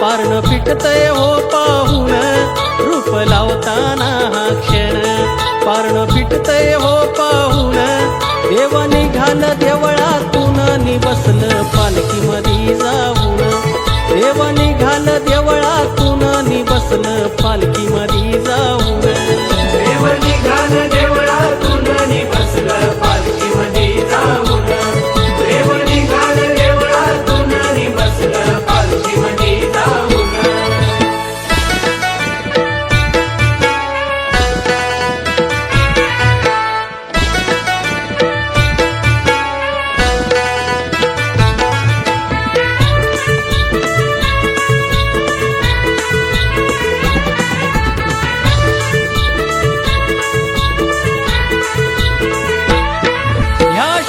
पारण फिटतय हो पाहून, रूप लावताना हा क्षण पारण फिटतय हो पाहून. देव निघाल देवळातून नि बसलं पालखीमधी जाऊन, देव निघाल देवळातून नि बसलं पालखीमधी जाऊन. देव निघाल देवळातून नि बसलं पालखीमधी जाऊन, देव निघाल देवळातून नि बसलं पालखीमधी जाऊन.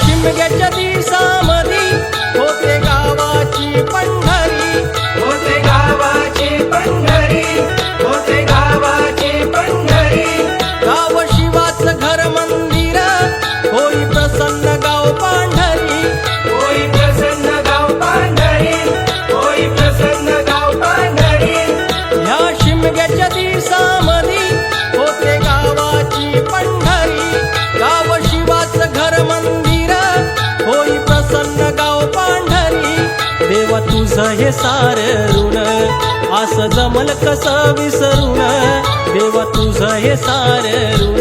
शिमग्याच्या दिवसामधी होते गावाची पंढरी, होते गावाची पंढरी, होते गावाची पंढरी. गाव शिवाचं घर मंदिर होई प्रसन्न गाव पांढरी, होई प्रसन्न गाव पांढरी, होई प्रसन्न गाव पांढरी. ह्या शिमग्याच्या दिवसामधी होते गावाची पंढरी, गाव शिवाचं घर मंदिर होई प्रसन्न गाव पांढरी. देवा तुझं हे सार ऋण असं जमल कसं विसरून, देवा तुझं हे सार ऋण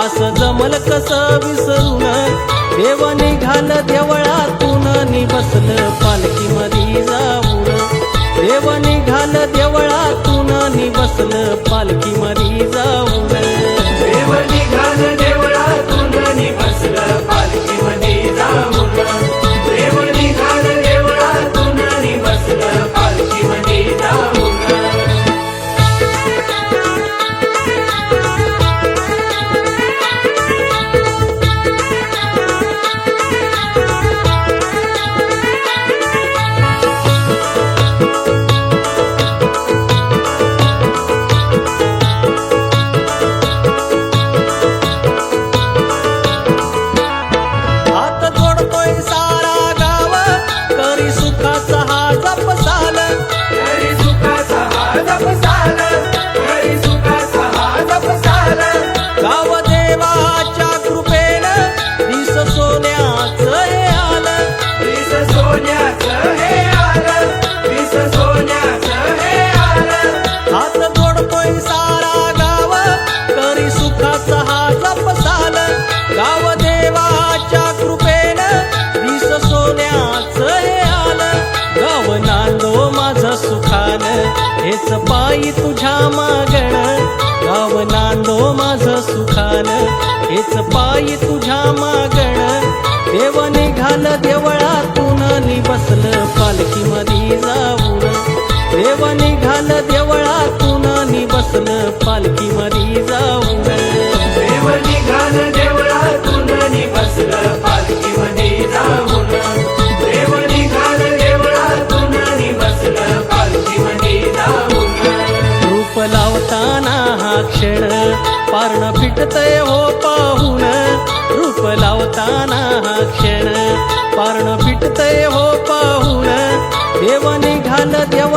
असं जमल कसं विसरून. देव निघाल देवळातून नि बसलं पालखीमधी जाऊन, देव निघाल देवळातून नि बसलं पालखीमधी जाऊन. देव निघाल देवळातून नि बसलं पालखीमधी जाऊन, देव निघाल देवळातून नि बसलं पालखीमधी जाऊन. हात जोडतोय सारा गाव करी सुखाचा हा जपसाल, हरी सुखाचा हा जपसाल, हरी सुखाचा हा जपसाल. गाव देवाच्या कृपेनं दिस सोन्याचं हे आलं, विस सोन्याचं हे आलं, विस सोन्याचं हे आलं. हात जोडतोय सारा गाव करी सुखाचा हा जपसाल. गाव देवाच्या कृपेनं दिस सोन्याचं हे आलं. गाव नांदो माझं सुखानं हेच पायी तुझ्या मागण, गाव नांदो माझं सुखानं हेच पायी तुझ्या मागण. देव निघाल देवळातून नि बसलं पालखीमधी जाऊन, देव निघाल देवळातून नि बसलं पालखीमधी जाऊन. देव निघाल देवळातून नि बसलं पालखीमधी जाऊन, देव निघाल देवळातून नि बसलं पालखीमधी जाऊन. रूप लावताना हा क्षण पारण फिटतय हो पाहून, रूप लावताना हा क्षण पारण फिटतय हो पाहून. देव निघाल देव